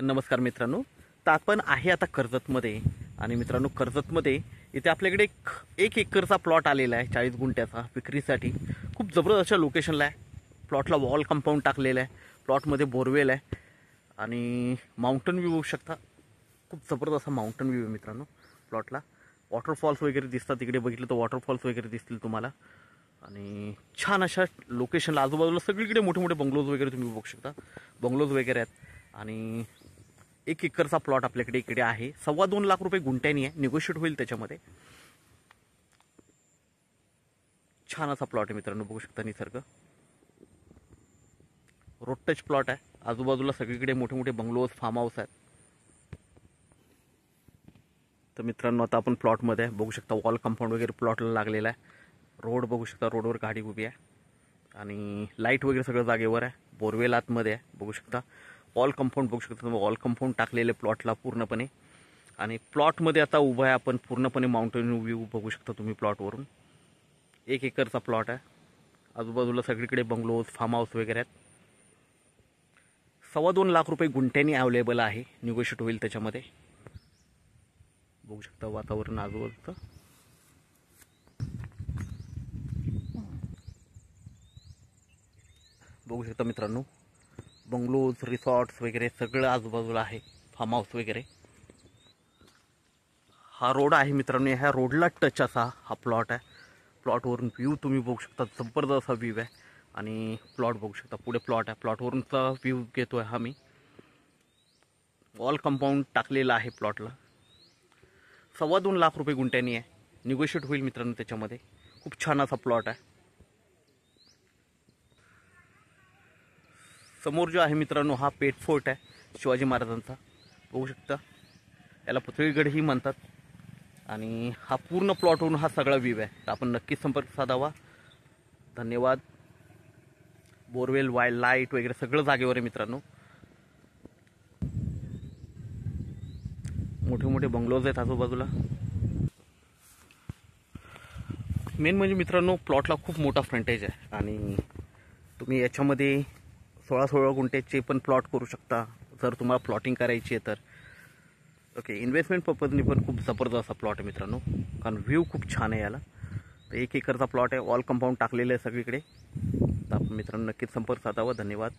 नमस्कार मित्रांनो, तर आपण आहे आता कर्जतमध्ये. आणि मित्रांनो, कर्जतमध्ये इथे आपल्याकडे एक एकरचा प्लॉट आलेला आहे, 40 गुंठ्याचा विक्रीसाठी. खूप जबरदस्त अशा लोकेशनला आहे. प्लॉटला वॉल कंपाऊंड टाकलेलं आहे, प्लॉटमध्ये बोरवेल आहे आणि माउंटन व्ह्यू बघू शकता. खूप जबरदस्त असा माउंटन व्ह्यू आहे मित्रांनो प्लॉटला. वॉटरफॉल्स वगैरे दिसतात, तिकडे बघितलं तर वॉटरफॉल्स वगैरे दिसतील तुम्हाला. आणि छान अशा लोकेशनला आजूबाजूला सगळीकडे मोठे मोठे बंगलोज वगैरे तुम्ही बघू शकता, बंगलोज वगैरे आहेत. आणि एक एकरचा प्लॉट आपल्याकडे इकडे आहे. 2.25 लाख रुपये गुंठ्यानी आहे, निगोशिएट होईल त्याच्यामध्ये. छान असा प्लॉट आहे मित्रांनो, बघू शकता. निसर्ग रोड टच प्लॉट आहे, आजूबाजूला सगळीकडे मोठे मोठे बंगलोज, फार्म हाऊस आहेत. तर मित्रांनो, आता आपण प्लॉटमध्ये आहे, बघू शकता. वॉल कंपाऊंड वगैरे प्लॉटला लागलेला आहे. रोड बघू शकता, रोडवर गाडी उभी आहे आणि लाईट वगैरे सगळं जागेवर आहे. बोरवेल आतमध्ये आहे, बघू शकता. वॉल कंपाऊंड बघू शकता तुम्ही, वॉल कंपाऊंड टाकलेले प्लॉटला पूर्णपणे. आणि प्लॉटमध्ये आता उभं आहे आपण, पूर्णपणे माउंटेन व्ह्यू बघू शकता तुम्ही प्लॉटवरून. 1 एकरचा प्लॉट आहे, आजूबाजूला सगळीकडे बंगलोज, फार्म हाऊस वगैरे आहेत. 2.25 लाख रुपये गुंठ्यानी अवेलेबल आहे, निगोशिएट होईल त्याच्यामध्ये. बघू शकता वातावरण आजूबाजूचं. बघू शकता मित्रांनो, बंगलोज, रिसॉर्ट्स वगैरे सगळं आजूबाजूला आहे, फार्म हाऊस वगैरे. हा रोड आहे मित्रांनो, ह्या रोडला टच असा हा प्लॉट आहे. प्लॉटवरून व्ह्यू तुम्ही बघू शकता, जबरदस्त असा व्ह्यू आहे. आणि प्लॉट बघू शकता, पुढे प्लॉट आहे, प्लॉटवरूनचा व्ह्यू घेतोय हा मी. वॉल कंपाऊंड टाकलेला आहे प्लॉटला. 2.25 लाख रुपये गुंठ्यानी आहे, निगोशिएट होईल मित्रांनो त्याच्यामध्ये. खूप छान असा प्लॉट आहे. समोर जो आहे मित्रांनो, हा पेठ फोर्ट आहे शिवाजी महाराजांचा, बघू शकता. याला पुतळीगडही म्हणतात. आणि हा पूर्ण प्लॉटवरून हा सगळा व्ह्यू आहे. तर आपण नक्कीच संपर्क साधावा. धन्यवाद. बोरवेल, वाईल, लाईट वगैरे सगळं जागेवर आहे मित्रांनो. मोठे मोठे बंगलोज आहेत आजूबाजूला. मेन म्हणजे मित्रांनो, प्लॉटला खूप मोठा फ्रंटेज आहे आणि तुम्ही याच्यामध्ये 16 गुंठ्याचे पण प्लॉट करू शकता जर तुम्हाला प्लॉटिंग करायची आहे तर. ओके, इन्व्हेस्टमेंट पर्पजनी पण खूप जबरदस्त असा प्लॉट आहे मित्रांनो, कारण व्ह्यू खूप छान आहे याला. तर 1 एकरचा प्लॉट आहे, वॉल कंपाऊंड टाकलेलं आहे सगळीकडे. तर आपण मित्रांनो नक्कीच संपर्क साधावा. धन्यवाद.